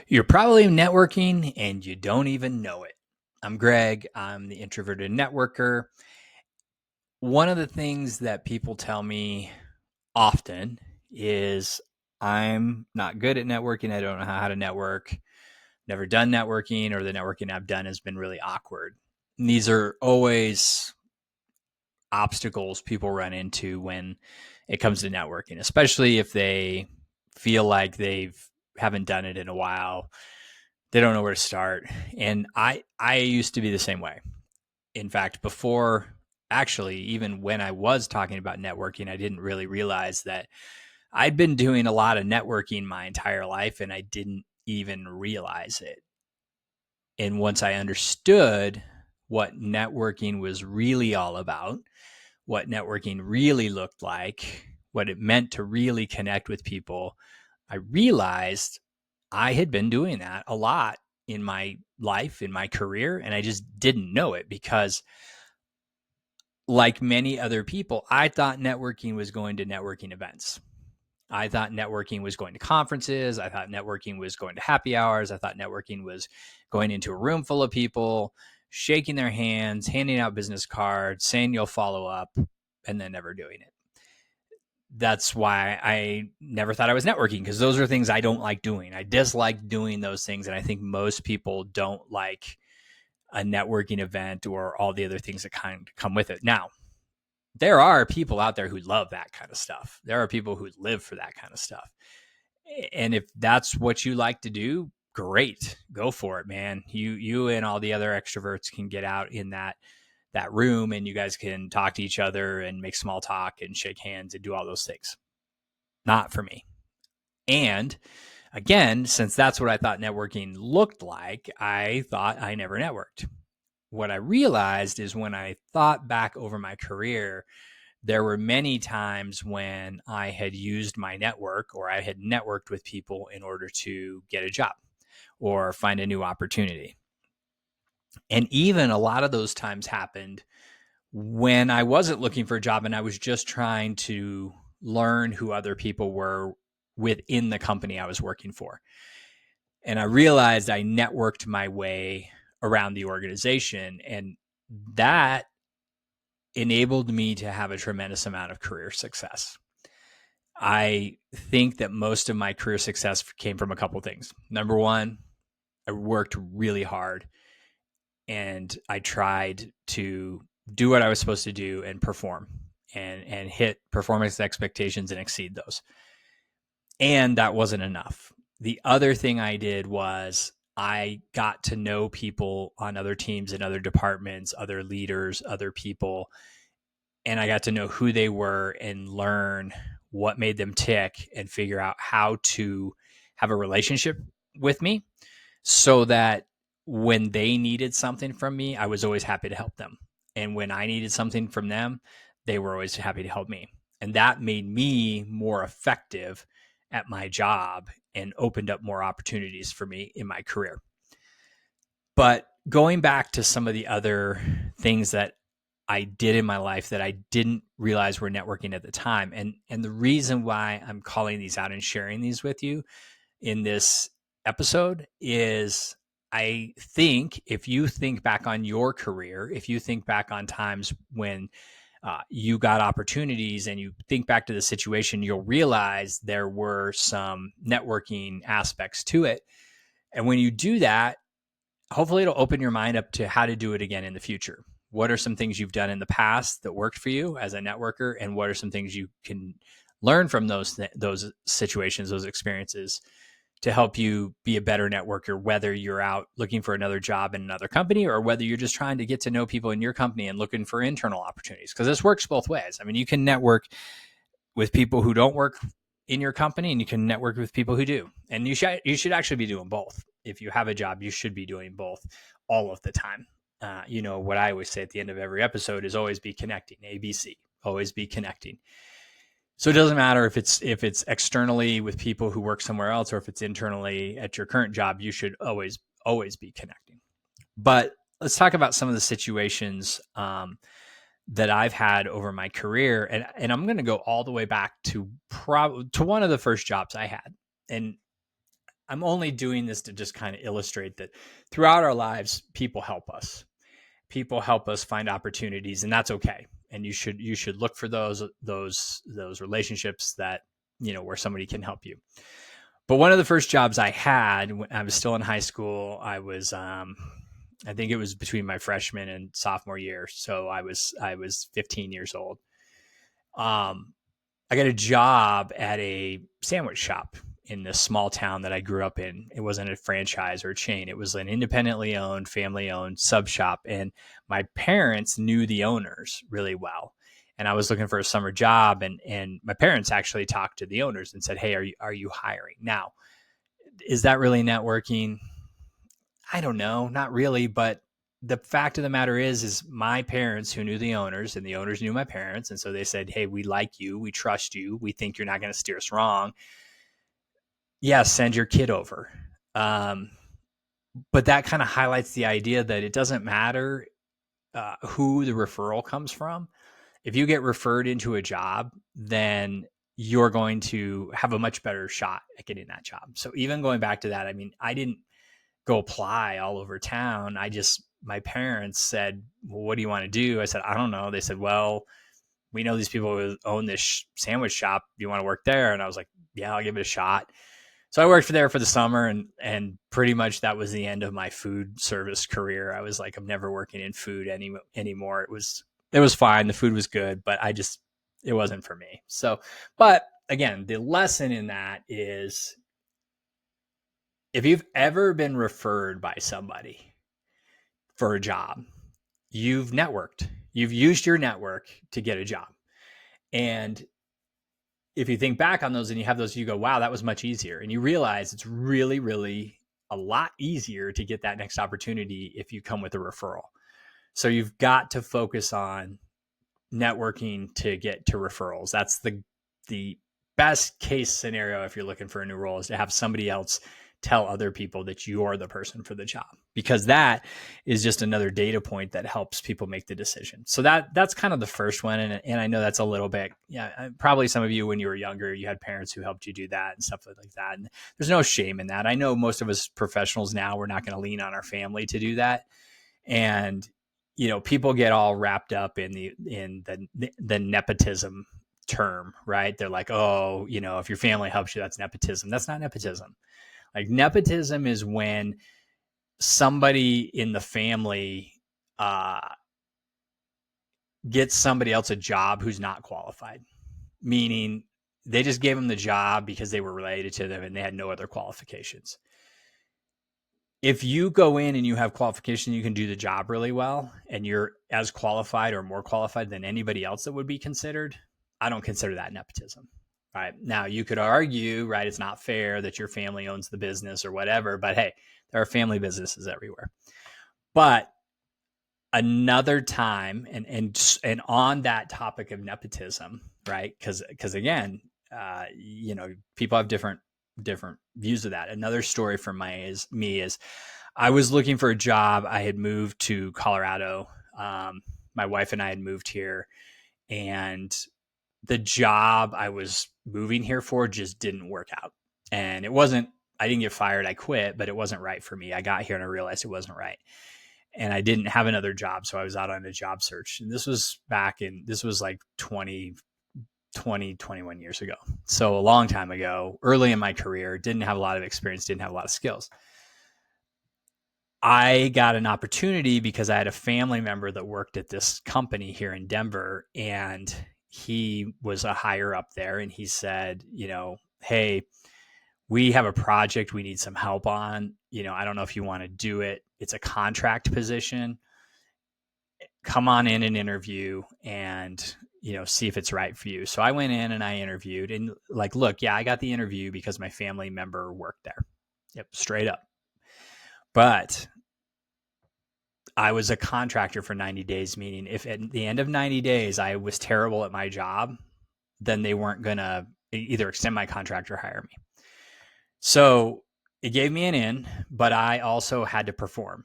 You're probably networking and you don't even know it. I'm Greg. I'm the introverted networker. One of the things that people tell me often is I'm not good at networking. I don't know how to network, never done networking, or the networking I've done has been really awkward. And these are always obstacles people run into when it comes to networking, especially if they feel like they've haven't done it in a while. They don't know where to start. And I used to be the same way. In fact, before actually, even when I was talking about networking, I didn't really realize that I'd been doing a lot of networking my entire life and I didn't even realize it. And once I understood what networking was really all about, what networking really looked like, what it meant to really connect with people, I realized I had been doing that a lot in my life, in my career, and I just didn't know it because, like many other people, I thought networking was going to networking events. I thought networking was going to conferences. I thought networking was going to happy hours. I thought networking was going into a room full of people, shaking their hands, handing out business cards, saying you'll follow up, and then never doing it. That's why I never thought I was networking, because those are things I don't like doing. I dislike doing those things. And I think most people don't like a networking event or all the other things that kind of come with it. Now, there are people out there who love that kind of stuff. There are people who live for that kind of stuff. And if that's what you like to do, great. Go for it, man. You and all the other extroverts can get out in that room and you guys can talk to each other and make small talk and shake hands and do all those things. Not for me. And again, since that's what I thought networking looked like, I thought I never networked. What I realized is when I thought back over my career, there were many times when I had used my network or I had networked with people in order to get a job or find a new opportunity. And even a lot of those times happened when I wasn't looking for a job and I was just trying to learn who other people were within the company I was working for. And I realized I networked my way around the organization, and that enabled me to have a tremendous amount of career success. I think that most of my career success came from a couple of things. Number one, I worked really hard and I tried to do what I was supposed to do and perform and hit performance expectations and exceed those. And that wasn't enough. The other thing I did was I got to know people on other teams and other departments, other leaders, other people, and I got to know who they were and learn what made them tick and figure out how to have a relationship with me so that when they needed something from me, I was always happy to help them. And when I needed something from them, they were always happy to help me. And that made me more effective at my job and opened up more opportunities for me in my career. But going back to some of the other things that I did in my life that I didn't realize were networking at the time. And the reason why I'm calling these out and sharing these with you in this episode is I think if you think back on your career, if you think back on times when you got opportunities and you think back to the situation, you'll realize there were some networking aspects to it. And when you do that, hopefully it'll open your mind up to how to do it again in the future. What are some things you've done in the past that worked for you as a networker, and what are some things you can learn from those situations, those experiences, to help you be a better networker, whether you're out looking for another job in another company or whether you're just trying to get to know people in your company and looking for internal opportunities, because this works both ways. I mean, you can network with people who don't work in your company and you can network with people who do, and you should actually be doing both. If you have a job, you should be doing both all of the time. What I always say at the end of every episode is always be connecting. ABC, always be connecting. So it doesn't matter if it's externally with people who work somewhere else or if it's internally at your current job, you should always be connecting. But let's talk about some of the situations that I've had over my career, and I'm going to go all the way back to one of the first jobs I had. And I'm only doing this to just kind of illustrate that throughout our lives, people help us. People help us find opportunities, and that's okay. And you should look for those relationships that, where somebody can help you. But one of the first jobs I had when I was still in high school, I think it was between my freshman and sophomore year. So I was 15 years old. Um, I got a job at a sandwich shop in this small town that I grew up in. It wasn't a franchise or a chain. It was an independently owned, family owned sub shop. And my parents knew the owners really well. And I was looking for a summer job, and my parents actually talked to the owners and said, "Hey, are you hiring?" Now, is that really networking? I don't know, not really, but the fact of the matter is my parents who knew the owners and the owners knew my parents. And so they said, "Hey, we like you. We trust you. We think you're not going to steer us wrong. Yeah, send your kid over." Um, but that kind of highlights the idea that it doesn't matter who the referral comes from. If you get referred into a job, then you're going to have a much better shot at getting that job. So even going back to that, I mean, I didn't go apply all over town. My parents said, "Well, what do you want to do?" I said, "I don't know." They said, "Well, we know these people who own this sandwich shop. Do you want to work there?" And I was like, "Yeah, I'll give it a shot." So I worked there for the summer, and pretty much that was the end of my food service career. I was like, I'm never working in food anymore. It was fine. The food was good, but it wasn't for me. So, but again, the lesson in that is if you've ever been referred by somebody for a job, you've networked. You've used your network to get a job. And if you think back on those and you have those, you go, wow, that was much easier. And you realize it's really, really a lot easier to get that next opportunity if you come with a referral. So you've got to focus on networking to get to referrals. That's the best case scenario if you're looking for a new role, is to have somebody else tell other people that you're the person for the job, because that is just another data point that helps people make the decision. So that's kind of the first one. And I know that's a little bit, yeah, probably some of you when you were younger, you had parents who helped you do that and stuff like that. And there's no shame in that. I know most of us professionals now, we're not going to lean on our family to do that. And people get all wrapped up in the nepotism term, right? They're like, "Oh, if your family helps you, that's nepotism." That's not nepotism. Like, nepotism is when somebody in the family uh, gets somebody else a job who's not qualified, meaning they just gave them the job because they were related to them and they had no other qualifications. If you go in and you have qualification, you can do the job really well, and you're as qualified or more qualified than anybody else that would be considered, I don't consider that nepotism. Right. Now, you could argue, right, it's not fair that your family owns the business or whatever, but hey, there are family businesses everywhere. But another time, and on that topic of nepotism, right? Because again, people have different views of that. Another story from me is I was looking for a job. I had moved to Colorado. My wife and I had moved here, and the job I was moving here for just didn't work out. And I didn't get fired. I quit, but it wasn't right for me. I got here and I realized it wasn't right. And I didn't have another job. So I was out on a job search. And this was like 21 years ago. So a long time ago, early in my career, didn't have a lot of experience, didn't have a lot of skills. I got an opportunity because I had a family member that worked at this company here in Denver, and he was a higher up there. And he said, "Hey, we have a project we need some help on. I don't know if you want to do it. It's a contract position. Come on in and interview and, see if it's right for you." So I went in and I interviewed, and like, look, yeah, I got the interview because my family member worked there. Yep. Straight up. But I was a contractor for 90 days, meaning if at the end of 90 days I was terrible at my job, then they weren't going to either extend my contract or hire me. So it gave me an in, but I also had to perform.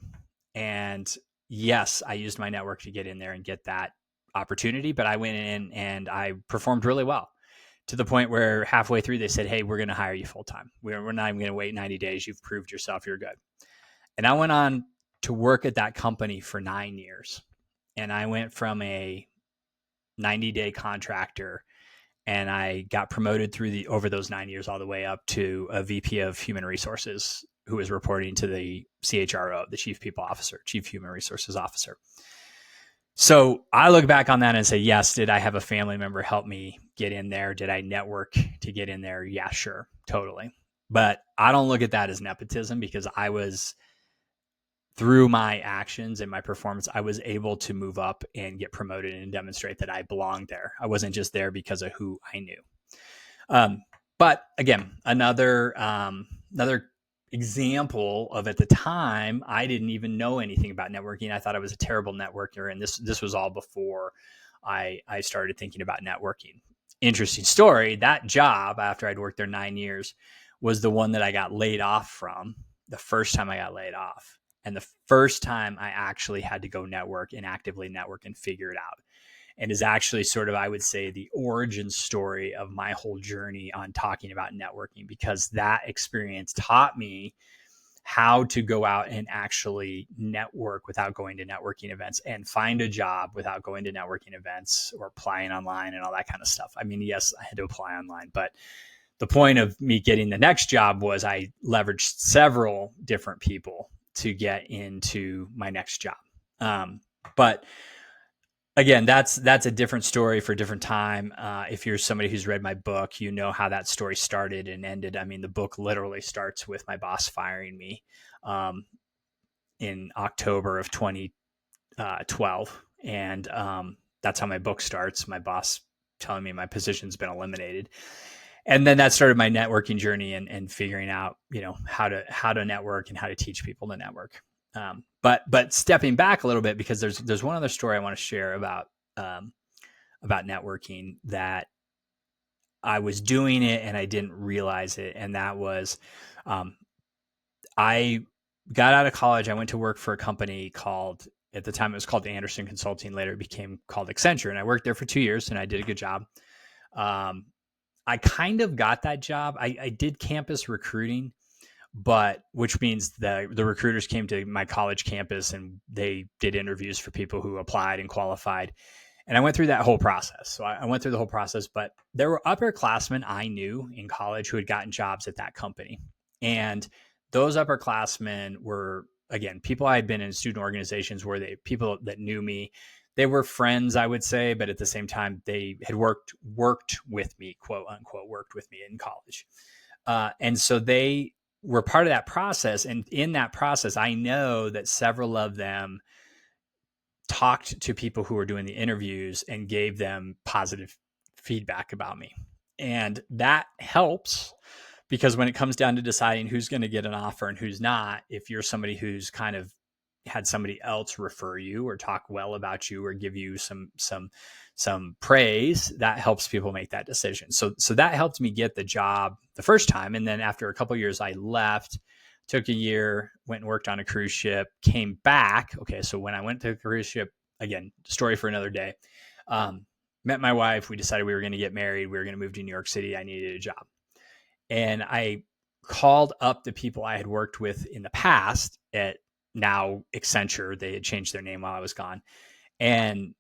And yes, I used my network to get in there and get that opportunity, but I went in and I performed really well to the point where halfway through they said, hey, we're going to hire you full time. We're not even going to wait 90 days. You've proved yourself. You're good. And I went on to work at that company for 9 years. And I went from a 90-day contractor, and I got promoted over those 9 years all the way up to a VP of human resources who was reporting to the CHRO, the chief people officer, chief human resources officer. So I look back on that and say, yes, did I have a family member help me get in there? Did I network to get in there? Yeah, sure, totally. But I don't look at that as nepotism, because through my actions and my performance, I was able to move up and get promoted and demonstrate that I belonged there. I wasn't just there because of who I knew. But again, another example of, at the time, I didn't even know anything about networking. I thought I was a terrible networker, and this was all before I started thinking about networking. Interesting story. That job, after I'd worked there 9 years, was the one that I got laid off from the first time I got laid off, and the first time I actually had to go network and actively network and figure it out. And is actually sort of, I would say, the origin story of my whole journey on talking about networking, because that experience taught me how to go out and actually network without going to networking events, and find a job without going to networking events or applying online and all that kind of stuff. I mean, yes, I had to apply online, but the point of me getting the next job was I leveraged several different people to get into my next job. But again, that's a different story for a different time. If you're somebody who's read my book, you know how that story started and ended. I mean, the book literally starts with my boss firing me in October of 2012. And that's how my book starts. My boss telling me my position's been eliminated. And then that started my networking journey and figuring out, how to network and how to teach people to network. But stepping back a little bit, because there's one other story I want to share about networking, that I was doing it and I didn't realize it. And that was, I got out of college. I went to work for a company called, at the time it was called Anderson Consulting. Later it became called Accenture. And I worked there for 2 years and I did a good job. I kind of got that job. I did campus recruiting, but which means the recruiters came to my college campus and they did interviews for people who applied and qualified. And I went through that whole process. So I went through the whole process, but there were upperclassmen I knew in college who had gotten jobs at that company. And those upperclassmen were, again, people I had been in student organizations where people that knew me. They were friends, I would say, but at the same time, they had worked with me, quote unquote, worked with me in college. And so they were part of that process. And in that process, I know that several of them talked to people who were doing the interviews and gave them positive feedback about me. And that helps, because when it comes down to deciding who's going to get an offer and who's not, if you're somebody who's kind of had somebody else refer you or talk well about you or give you some praise, that helps people make that decision. So that helped me get the job the first time. And then after a couple of years, I left, took a year, went and worked on a cruise ship, came back. Okay. So when I went to the cruise ship, again, story for another day, met my wife. We decided we were going to get married. We were going to move to New York City. I needed a job. And I called up the people I had worked with in the past at now Accenture. They had changed their name while I was gone, and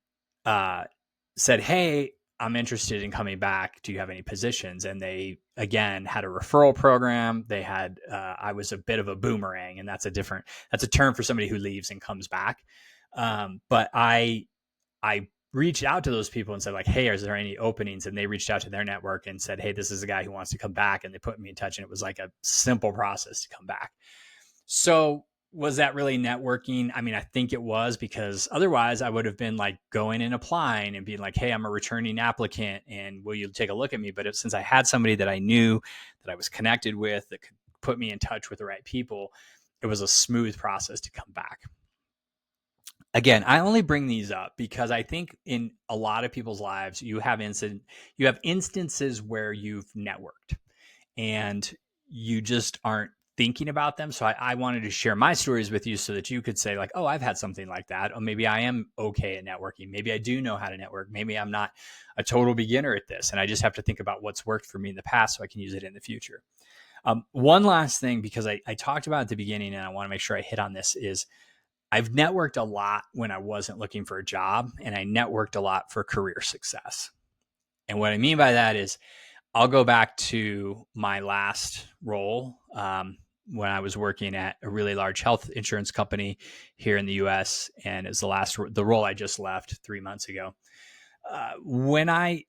said, hey, I'm interested in coming back. Do you have any positions? And they, again, had a referral program. They had, I was a bit of a boomerang, and that's a term for somebody who leaves and comes back. But I reached out to those people and said, like, hey, is there any openings? And they reached out to their network and said, hey, this is a guy who wants to come back. And they put me in touch, and it was like a simple process to come back. So was that really networking? I mean, I think it was, because otherwise I would have been like going and applying and being like, hey, I'm a returning applicant and will you take a look at me? But since I had somebody that I knew, that I was connected with, that could put me in touch with the right people, it was a smooth process to come back. Again, I only bring these up because I think in a lot of people's lives, you have instances where you've networked and you just aren't thinking about them. So I wanted to share my stories with you so that you could say like, oh, I've had something like that. Or maybe I am okay at networking. Maybe I do know how to network. Maybe I'm not a total beginner at this. And I just have to think about what's worked for me in the past so I can use it in the future. One last thing, because I talked about at the beginning and I want to make sure I hit on this, is I've networked a lot when I wasn't looking for a job, and I networked a lot for career success. And what I mean by that is I'll go back to my last role when I was working at a really large health insurance company here in the U.S. And it's the role I just left 3 months ago. When I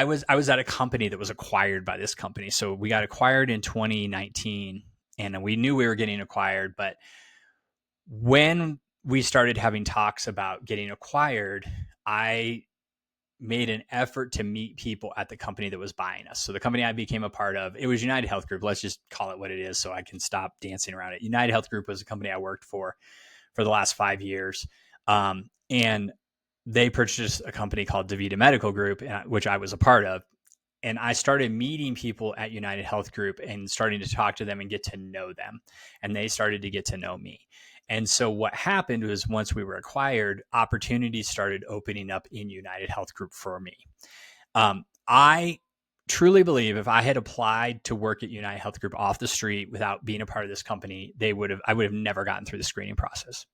was at a company that was acquired by this company, so we got acquired in 2019, and we knew we were getting acquired. But when we started having talks about getting acquired, I made an effort to meet people at the company that was buying us. So the company I became a part of, it was United Health Group. Let's just call it what it is so I can stop dancing around it. United Health Group was a company I worked for the last 5 years. And they purchased a company called DaVita Medical Group, which I was a part of. And I started meeting people at United Health Group and starting to talk to them and get to know them. And they started to get to know me. And so what happened was once we were acquired, opportunities started opening up in United Health Group for me. I truly believe if I had applied to work at United Health Group off the street without being a part of this company, I would have never gotten through the screening process.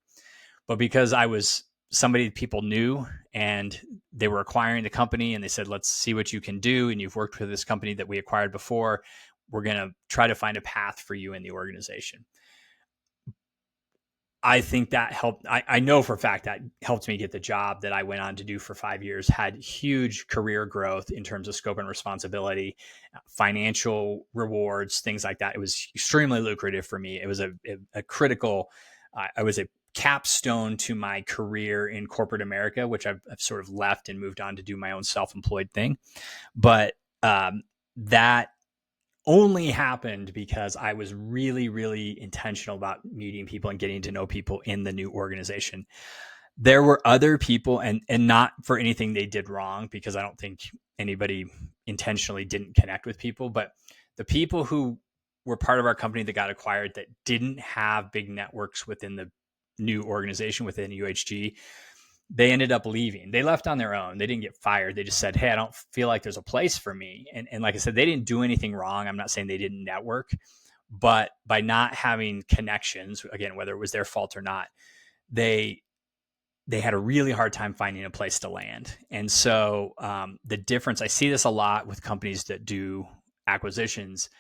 But because I was somebody people knew and they were acquiring the company and they said, let's see what you can do. And you've worked with this company that we acquired before. We're going to try to find a path for you in the organization. I think that helped. I know for a fact that helped me get the job that I went on to do for 5 years, had huge career growth in terms of scope and responsibility, financial rewards, things like that. It was extremely lucrative for me. It was a critical, I was a capstone to my career in corporate America, which I've sort of left and moved on to do my own self-employed thing. But that only happened because I was really, really intentional about meeting people and getting to know people in the new organization. There were other people, and not for anything they did wrong, because I don't think anybody intentionally didn't connect with people, but the people who were part of our company that got acquired that didn't have big networks within the new organization within UHG, they ended up leaving. They left on their own. They didn't get fired. They just said, hey, I don't feel like there's a place for me. And like I said, they didn't do anything wrong. I'm not saying they didn't network, but by not having connections, again, whether it was their fault or not, they had a really hard time finding a place to land. And so the difference, I see this a lot with companies that do acquisitions,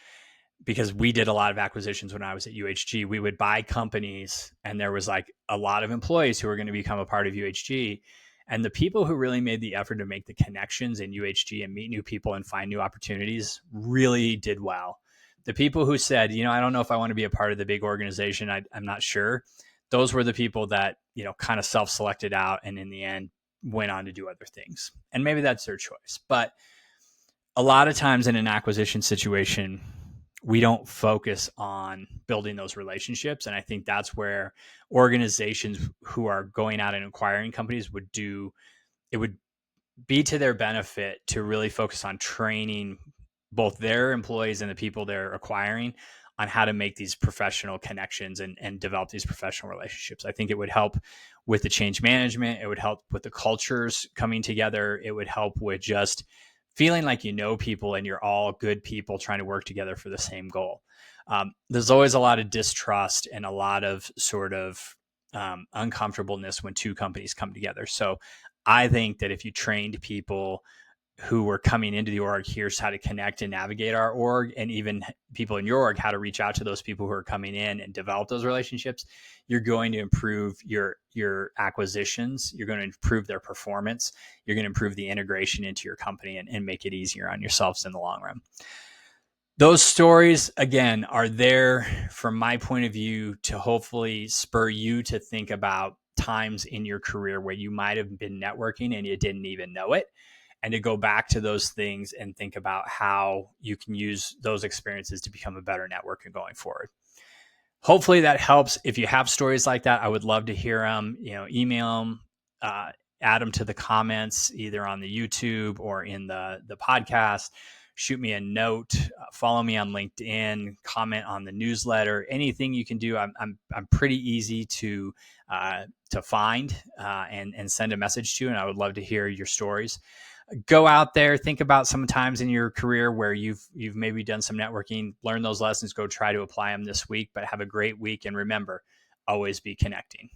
because we did a lot of acquisitions when I was at UHG. We would buy companies and there was like a lot of employees who were going to become a part of UHG. And the people who really made the effort to make the connections in UHG and meet new people and find new opportunities really did well. The people who said, I don't know if I want to be a part of the big organization, I'm not sure. Those were the people that, kind of self-selected out and in the end went on to do other things. And maybe that's their choice. But a lot of times in an acquisition situation, we don't focus on building those relationships. And I think that's where organizations who are going out and acquiring companies would be to their benefit to really focus on training both their employees and the people they're acquiring on how to make these professional connections and develop these professional relationships. I think it would help with the change management. It would help with the cultures coming together. It would help with just feeling like people and you're all good people trying to work together for the same goal. There's always a lot of distrust and a lot of sort of uncomfortableness when two companies come together. So I think that if you trained people who were coming into the org, here's how to connect and navigate our org, and even people in your org, how to reach out to those people who are coming in and develop those relationships, you're going to improve your acquisitions. You're going to improve their performance. You're going to improve the integration into your company and make it easier on yourselves in the long run. Those stories, again, are there from my point of view to hopefully spur you to think about times in your career where you might have been networking and you didn't even know it, and to go back to those things and think about how you can use those experiences to become a better networker going forward. Hopefully that helps. If you have stories like that, I would love to hear them. Email them, add them to the comments, either on the YouTube or in the podcast. shoot me a note, follow me on LinkedIn, comment on the newsletter, anything you can do. I'm pretty easy to find and send a message to, and I would love to hear your stories. Go out there, think about some times in your career where you've maybe done some networking, learn those lessons, go try to apply them this week, but have a great week. And remember, always be connecting.